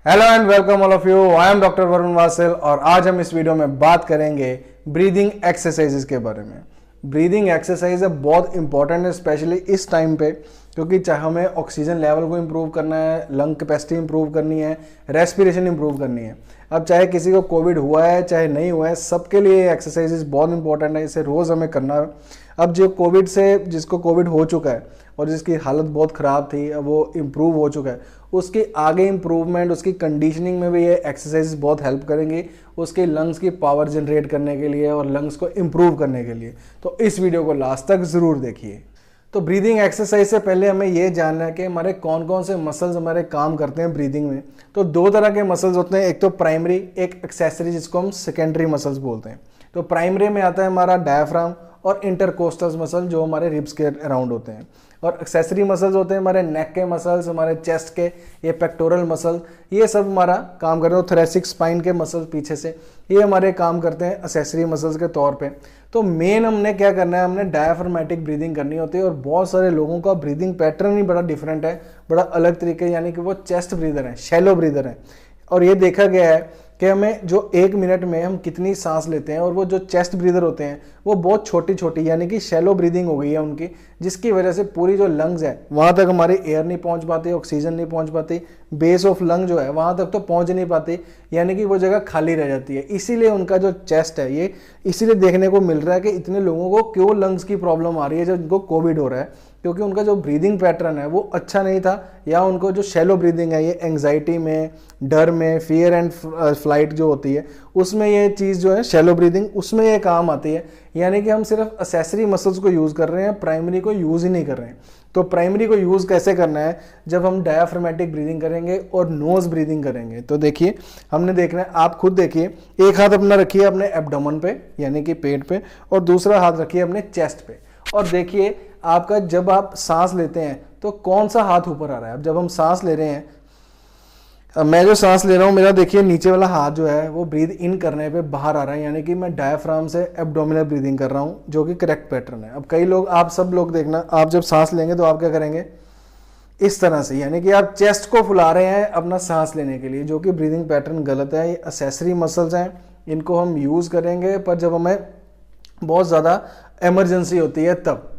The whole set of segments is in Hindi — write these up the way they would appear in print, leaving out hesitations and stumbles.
Hello and welcome all of you. I am doctor Varun vassal और आज हम इस वीडियो में बात करेंगे ब्रीदिंग एक्सरसाइजेस के बारे में। ब्रीदिंग एक्सरसाइज है बहुत इंपॉर्टेंट है, स्पेशली इस टाइम पे, क्योंकि चाहे हमें ऑक्सीजन लेवल को इम्प्रूव करना है, लंग कैपेसिटी इम्प्रूव करनी है, रेस्पिरेशन इम्प्रूव करनी है। अब चाहे किसी को कोविड हुआ है चाहे नहीं हुआ है, सबके लिए एक्सरसाइजेस बहुत इंपॉर्टेंट है, इसे रोज़ हमें करना है। अब जो जिसको कोविड हो चुका है और जिसकी हालत बहुत ख़राब थी, अब वो इम्प्रूव हो चुका है, उसकी आगे इम्प्रूवमेंट, उसकी कंडीशनिंग में भी ये एक्सरसाइज बहुत हेल्प करेंगी उसके लंग्स की पावर जनरेट करने के लिए और लंग्स को इम्प्रूव करने के लिए। तो इस वीडियो को लास्ट तक ज़रूर देखिए। तो ब्रीदिंग एक्सरसाइज से पहले हमें ये जानना है कि हमारे कौन कौन से मसल्स हमारे काम करते हैं ब्रीदिंग में। तो दो तरह के मसल्स होते हैं, एक तो प्राइमरी, एक एक्सेसरी, जिसको हम सेकेंडरी मसल्स बोलते हैं। तो प्राइमरी में आता है हमारा डायफ्राम और इंटरकोस्टल मसल, जो हमारे रिब्स के अराउंड होते हैं। और एक्सेसरी मसल्स होते हैं हमारे नेक के मसल्स, हमारे चेस्ट के, ये पेक्टोरल मसल, ये सब हमारा काम करते हैं। थोरेसिक स्पाइन के मसल्स पीछे से, ये हमारे काम करते हैं एक्सेसरी मसल्स के तौर पे। तो मेन हमने क्या करना है, हमने डायफ्रामेटिक ब्रीदिंग करनी होती है। और बहुत सारे लोगों का ब्रीदिंग पैटर्न ही बड़ा डिफरेंट है, बड़ा अलग तरीके, यानी कि वो चेस्ट ब्रीदर हैं, शैलो ब्रीदर हैं। और ये देखा गया है कि हमें जो 1 मिनट में हम कितनी सांस लेते हैं, और वो जो चेस्ट ब्रीदर होते हैं वो बहुत छोटी छोटी, यानी कि शैलो ब्रीदिंग हो गई है उनकी, जिसकी वजह से पूरी जो लंग्स है वहाँ तक हमारी एयर नहीं पहुँच पाती, ऑक्सीजन नहीं पहुँच पाती, बेस ऑफ लंग जो है वहाँ तक तो पहुँच नहीं पाती, यानी कि वो जगह खाली रह जाती है। इसीलिए उनका जो चेस्ट है, ये इसीलिए देखने को मिल रहा है कि इतने लोगों को क्यों लंग्स की प्रॉब्लम आ रही है जब उनको कोविड हो रहा है, क्योंकि उनका जो ब्रीदिंग पैटर्न है वो अच्छा नहीं था, या उनको जो शैलो ब्रीदिंग है, ये एंग्जाइटी में, डर में, फियर एंड फ्लाइट जो होती है उसमें ये चीज़ जो है शैलो ब्रीदिंग, उसमें ये काम आती है। यानी कि हम सिर्फ एक्सेसरी मसल्स को यूज़ कर रहे हैं, प्राइमरी को यूज़ ही नहीं कर रहे हैं। तो प्राइमरी को यूज़ कैसे करना है, जब हम डायफ्रामेटिक ब्रीदिंग करेंगे और नोज ब्रीदिंग करेंगे। तो देखिए, हमने देखना है, आप खुद देखिए, एक हाथ अपना रखिए अपने एब्डोमेन पे, यानी कि पेट पे, और दूसरा हाथ रखिए अपने चेस्ट पे। और देखिए आपका, जब आप सांस लेते हैं तो कौन सा हाथ ऊपर आ रहा है। अब जब हम सांस ले रहे हैं, मैं जो सांस ले रहा हूँ, मेरा देखिए नीचे वाला हाथ जो है वो ब्रीद इन करने पे बाहर आ रहा है, यानी कि मैं डायफ्राम से एब्डोमिनल ब्रीदिंग कर रहा हूँ, जो कि करेक्ट पैटर्न है। अब कई लोग, आप सब लोग देखना, आप जब सांस लेंगे तो आप क्या करेंगे, इस तरह से, यानी कि आप चेस्ट को फुला रहे हैं अपना सांस लेने के लिए, जो कि ब्रीदिंग पैटर्न गलत है। ये एक्सेसरी मसल्स हैं, इनको हम यूज़ करेंगे पर जब हमें बहुत ज़्यादा इमरजेंसी होती है तब।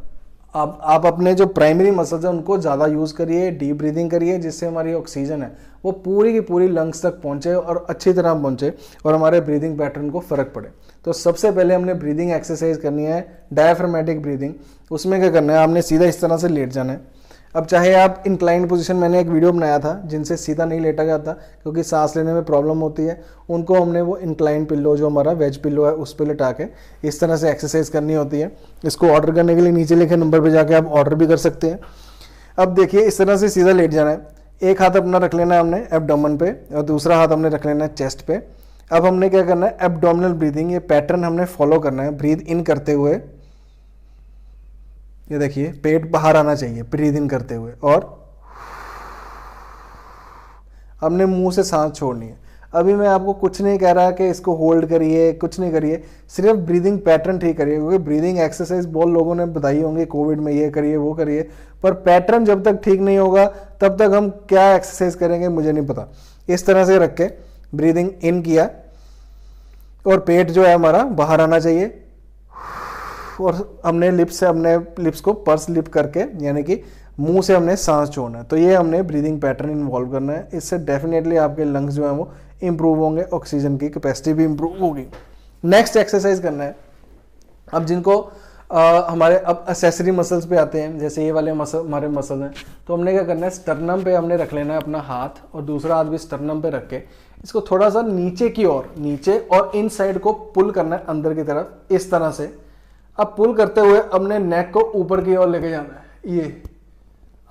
आप अपने जो प्राइमरी मसल्स हैं उनको ज़्यादा यूज़ करिए, डीप ब्रीदिंग करिए, जिससे हमारी ऑक्सीजन है वो पूरी की पूरी लंग्स तक पहुँचे और अच्छी तरह पहुँचे और हमारे ब्रीदिंग पैटर्न को फ़र्क पड़े। तो सबसे पहले हमने ब्रीदिंग एक्सरसाइज करनी है, डायफ्रामेटिक ब्रीदिंग। उसमें क्या करना है, आपने सीधा इस तरह से लेट जाना है। अब चाहे आप इंक्लाइंड पोजीशन, मैंने एक वीडियो बनाया था जिनसे सीधा नहीं लेटा जाता क्योंकि सांस लेने में प्रॉब्लम होती है, उनको हमने वो इंक्लाइंड पिल्लो, जो हमारा वेज पिल्लो है, उस पर लेटा के इस तरह से एक्सरसाइज करनी होती है। इसको ऑर्डर करने के लिए नीचे लिखे नंबर पर जाके आप ऑर्डर भी कर सकते हैं। अब देखिए, इस तरह से सीधा लेट जाना है, एक हाथ अपना रख लेना है हमने एब्डोमेन पे और दूसरा हाथ हमने रख लेना है चेस्ट पे। अब हमने क्या करना है, एब्डोमिनल ब्रीदिंग, ये पैटर्न हमने फॉलो करना है। ब्रीद इन करते हुए, ये देखिए, पेट बाहर आना चाहिए ब्रीद इन करते हुए, और हमने मुंह से सांस छोड़नी है। अभी मैं आपको कुछ नहीं कह रहा कि इसको होल्ड करिए, कुछ नहीं करिए, सिर्फ ब्रीदिंग पैटर्न ठीक करिए, क्योंकि ब्रीदिंग एक्सरसाइज बहुत लोगों ने बताई होंगी कोविड में, ये करिए वो करिए, पर पैटर्न जब तक ठीक नहीं होगा तब तक हम क्या एक्सरसाइज करेंगे मुझे नहीं पता। इस तरह से रख के ब्रीदिंग इन किया और पेट जो है हमारा बाहर आना चाहिए, और हमने लिप्स को पर्स लिप करके, यानी कि मुंह से हमने सांस छोड़ना है। तो ये हमने ब्रीदिंग पैटर्न इन्वॉल्व करना है। इससे डेफिनेटली आपके लंग्स जो हैं वो इंप्रूव होंगे, ऑक्सीजन की कैपेसिटी भी इंप्रूव होगी। नेक्स्ट एक्सरसाइज करना है, अब जिनको हमारे अब एक्सेसरी मसल्स पे आते हैं, जैसे ये वाले मसल हमारे मसल हैं, तो हमने क्या करना है, स्टर्नम पे हमने रख लेना है अपना हाथ, और दूसरा हाथ भी स्टर्नम पे रख के इसको थोड़ा सा नीचे की ओर, नीचे और इन साइड को पुल करना है अंदर की तरफ, इस तरह से। अब पुल करते हुए अपने नेक को ऊपर की ओर लेके जाना है, ये।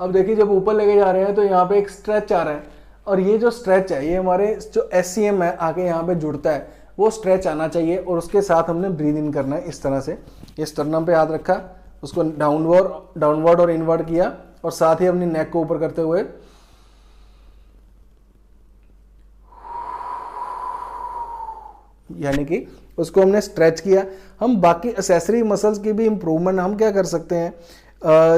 अब देखिए, जब ऊपर लेके जा रहे हैं तो यहाँ पे एक स्ट्रेच आ रहा है, और ये जो स्ट्रेच है, ये हमारे जो SCM है आके यहाँ पे जुड़ता है, वो स्ट्रेच आना चाहिए, और उसके साथ हमने ब्रीद इन करना है इस तरह से। ये स्टर्नम पे हाथ रखा, उसको डाउनवर्ड और इनवर्ड किया, और साथ ही अपनी नेक को ऊपर करते हुए यानी कि उसको हमने स्ट्रेच किया। हम बाकी एक्सेसरी मसल्स की भी इम्प्रूवमेंट हम क्या कर सकते हैं,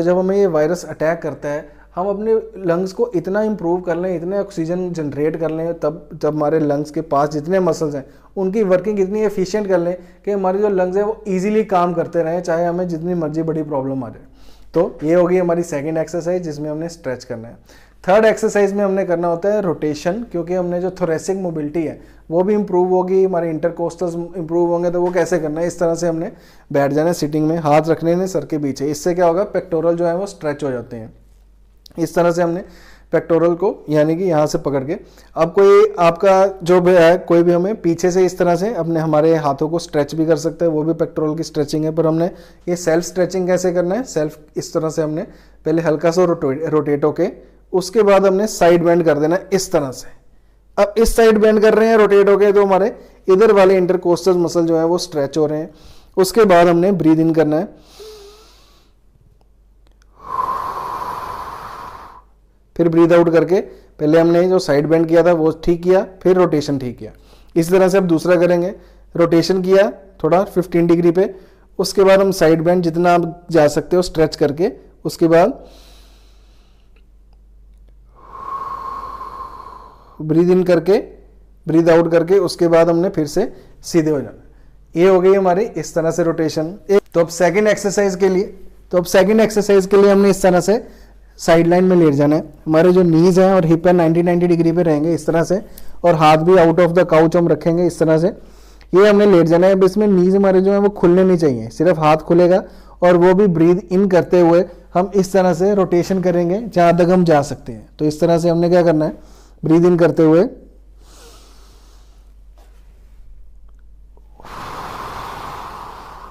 जब हमें ये वायरस अटैक करता है, हम अपने लंग्स को इतना इम्प्रूव कर लें, इतने ऑक्सीजन जनरेट कर लें, तब जब हमारे लंग्स के पास जितने मसल्स हैं उनकी वर्किंग इतनी एफिशिएंट कर लें कि हमारे जो लंग्स हैं वो ईजिली काम करते रहें, चाहे हमें जितनी मर्जी बड़ी प्रॉब्लम आ जाए। तो ये होगी हमारी सेकेंड एक्सरसाइज जिसमें हमने स्ट्रेच करना है। थर्ड एक्सरसाइज में हमने करना होता है रोटेशन, क्योंकि हमने जो थोरेसिक मोबिलिटी है वो भी इंप्रूव होगी, हमारे इंटरकोस्टल्स इंप्रूव होंगे। तो वो कैसे करना है, इस तरह से हमने बैठ जाना है सिटिंग में, हाथ रखने हैं सर के पीछे। इससे क्या होगा, पेक्टोरल जो है वो स्ट्रेच हो जाते हैं। इस तरह से हमने पेक्टोरल को यानी कि यहाँ से पकड़ के, अब कोई आपका जो भी है कोई भी हमें पीछे से इस तरह से अपने हमारे हाथों को स्ट्रेच भी कर सकते हैं, वो भी पेक्टोरल की स्ट्रेचिंग है। पर हमने ये सेल्फ स्ट्रेचिंग कैसे करना है, सेल्फ इस तरह से हमने पहले हल्का सा रोटेट होके उसके बाद हमने साइड बेंड कर देना इस तरह से। अब इस साइड बेंड कर रहे हैं रोटेट होके, तो हमारे इधर वाले इंटरकोस्टल मसल जो है वो स्ट्रेच हो रहे हैं। उसके बाद हमने ब्रीद इन करना है, फिर ब्रीद आउट करके पहले हमने जो साइड बेंड किया था वो ठीक किया, फिर रोटेशन ठीक किया। इस तरह से अब दूसरा करेंगे, रोटेशन किया थोड़ा 15 डिग्री पे, उसके बाद हम साइड बेंड जितना आप जा सकते हो स्ट्रेच करके, उसके बाद ब्रीद इन करके ब्रीद आउट करके, उसके बाद हमने फिर से सीधे हो जाना। ये हो गई हमारी इस तरह से रोटेशन। तो अब सेकंड एक्सरसाइज के लिए हमने इस तरह से साइड लाइन में लेट जाना है। हमारे जो नीज हैं और हिप है 90 डिग्री पे रहेंगे इस तरह से, और हाथ भी आउट ऑफ द काउच हम रखेंगे इस तरह से। ये हमने लेट जाना है। अब इसमें नीज हमारे जो है वो खुलने नहीं चाहिए, सिर्फ हाथ खुलेगा, और वो भी ब्रीद इन करते हुए हम इस तरह से रोटेशन करेंगे जहां तक हम जा सकते हैं। तो इस तरह से हमने क्या करना है, ब्रीद इन करते हुए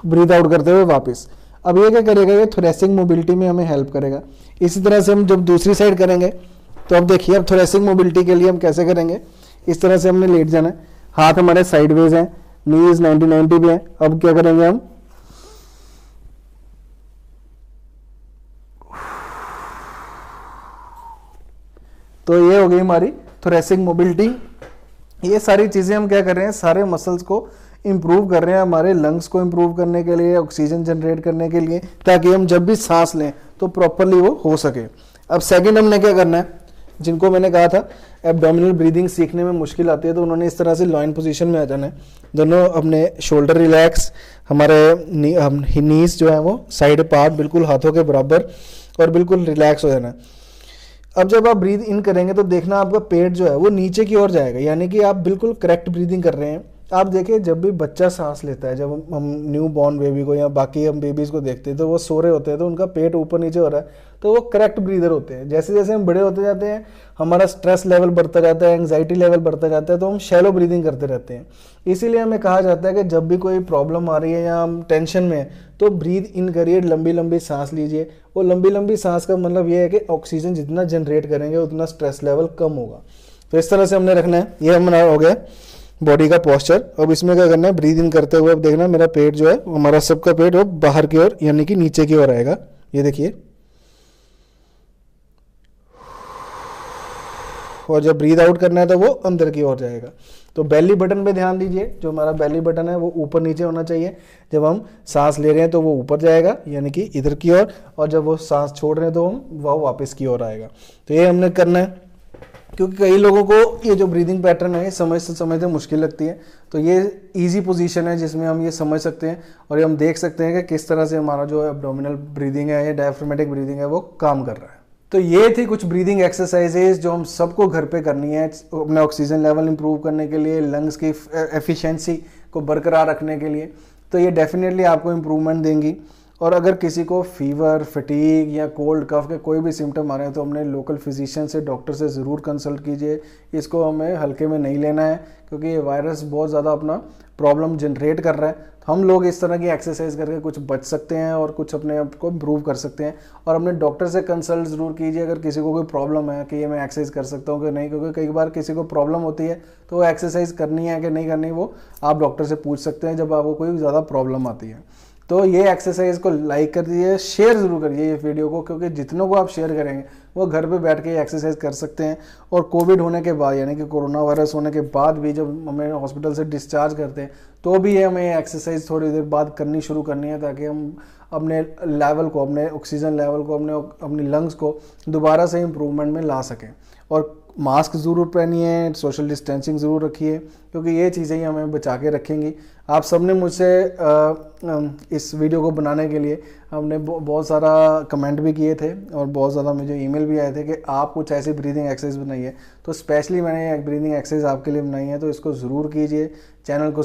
ब्रीद आउट करते हुए वापस। अब ये क्या करेगा, ये थोरेसिक मोबिलिटी में हमें हेल्प करेगा। इसी तरह से हम जब दूसरी साइड करेंगे तो अब देखिए, अब थोरेसिक मोबिलिटी के लिए हम कैसे करेंगे, इस तरह से हमने लेट जाना है, हाथ हमारे साइडवेज हैं, नीज 90 पे हैं। अब क्या करेंगे हम, तो ये हो गई हमारी थोरेसिक मोबिलिटी। ये सारी चीजें हम क्या कर रहे हैं, सारे मसल्स को इंप्रूव कर रहे हैं, हमारे लंग्स को इंप्रूव करने के लिए, ऑक्सीजन जनरेट करने के लिए, ताकि हम जब भी सांस लें तो प्रॉपरली वो हो सके। अब सेकंड हमने क्या करना है, जिनको मैंने कहा था एब्डोमिनल ब्रीदिंग सीखने में मुश्किल आती है, तो उन्होंने इस तरह से लॉइन पोजीशन में आ जाना है, दोनों अपने शोल्डर रिलैक्स, हमारे नीज जो है वो साइड पार्ट बिल्कुल हाथों के बराबर, और बिल्कुल रिलैक्स हो जाना है। अब जब आप ब्रीद इन करेंगे तो देखना आपका पेट जो है वो नीचे की ओर जाएगा, यानी कि आप बिल्कुल करेक्ट ब्रीदिंग कर रहे हैं। आप देखिए, जब भी बच्चा सांस लेता है, जब हम न्यू बॉर्न बेबी को या बाकी हम बेबीज को देखते हैं तो वो सो रहे होते हैं, तो उनका पेट ऊपर नीचे हो रहा है, तो वो करेक्ट ब्रीदर होते हैं। जैसे जैसे हम बड़े होते जाते हैं, हमारा स्ट्रेस लेवल बढ़ता जाता है, एंग्जाइटी लेवल बढ़ता जाता है, तो हम शैलो ब्रीदिंग करते रहते हैं। इसीलिए हमें कहा जाता है कि जब भी कोई प्रॉब्लम आ रही है या हम टेंशन में हैं, तो ब्रीद इन करिए, लंबी लंबी सांस लीजिए। वो लंबी लंबी सांस का मतलब ये है कि ऑक्सीजन जितना जनरेट करेंगे उतना स्ट्रेस लेवल कम होगा। तो इस तरह से हमने रखना है। ये हमारा हो गया बॉडी का पोस्चर। अब इसमें क्या करना है, ब्रीद इन करते हुए अब देखना मेरा पेट जो है, हमारा सबका पेट वो बाहर की ओर यानी कि नीचे की ओर आएगा। ये देखिए, और जब ब्रीद आउट करना है तो वो अंदर की ओर जाएगा। तो बेली बटन पे ध्यान दीजिए, जो हमारा बेली बटन है वो ऊपर नीचे होना चाहिए। जब हम सांस ले रहे हैं तो वो ऊपर जाएगा यानी कि इधर की ओर, और जब वो सांस छोड़ रहे हैं तो वो वापस की ओर आएगा। तो ये हमने करना है, क्योंकि कई लोगों को ये जो ब्रीदिंग पैटर्न है समझते मुश्किल लगती है। तो ये इजी पोजीशन है जिसमें हम ये समझ सकते हैं, और ये हम देख सकते हैं कि किस तरह से हमारा जो एब्डोमिनल ब्रीदिंग है या डायफ्रामेटिक ब्रीदिंग है वो काम कर रहा है। तो ये थी कुछ ब्रीदिंग एक्सरसाइजेज जो हम सबको घर पे करनी है, अपना ऑक्सीजन लेवल इंप्रूव करने के लिए, लंग्स की एफिशिएंसी को बरकरार रखने के लिए। तो ये डेफिनेटली आपको इम्प्रूवमेंट देंगी। और अगर किसी को फीवर, फटीग या कोल्ड कफ के कोई भी सिम्टम आ रहे हैं तो अपने लोकल फिजिशियन से, डॉक्टर से ज़रूर कंसल्ट कीजिए। इसको हमें हल्के में नहीं लेना है, क्योंकि ये वायरस बहुत ज़्यादा अपना प्रॉब्लम जनरेट कर रहा है। तो हम लोग इस तरह की एक्सरसाइज करके कुछ बच सकते हैं और कुछ अपने आप को इम्प्रूव कर सकते हैं। और अपने डॉक्टर से कंसल्ट ज़रूर कीजिए अगर किसी को कोई प्रॉब्लम है कि ये मैं एक्सरसाइज कर सकता हूँ कि नहीं, क्योंकि कई बार किसी को प्रॉब्लम होती है तो वो एक्सरसाइज करनी है कि नहीं करनी, वो आप डॉक्टर से पूछ सकते हैं जब आपको कोई ज़्यादा प्रॉब्लम आती है। तो ये एक्सरसाइज को लाइक कर दीजिए, शेयर ज़रूर करिए ये वीडियो को, क्योंकि जितनों को आप शेयर करेंगे वो घर पे बैठ के एक्सरसाइज कर सकते हैं। और कोविड होने के बाद यानी कि कोरोना वायरस होने के बाद भी जब हमें हॉस्पिटल से डिस्चार्ज करते हैं तो भी हमें एक्सरसाइज थोड़ी देर बाद करनी शुरू करनी है, ताकि हम अपने लेवल को, अपने ऑक्सीजन लेवल को, अपनी लंग्स को दोबारा से इम्प्रूवमेंट में ला सकें। और मास्क ज़रूर पहनिए, सोशल डिस्टेंसिंग ज़रूर रखिए, क्योंकि ये चीज़ें ही हमें बचा के रखेंगी। आप सबने मुझसे इस वीडियो को बनाने के लिए हमने बहुत सारा कमेंट भी किए थे और बहुत ज़्यादा मुझे ईमेल भी आए थे कि आप कुछ ऐसी ब्रीदिंग एक्सरसाइज बनाइए। तो स्पेशली मैंने एक ब्रीदिंग एक्सरसाइज आपके लिए बनाई है, तो इसको ज़रूर कीजिए। चैनल को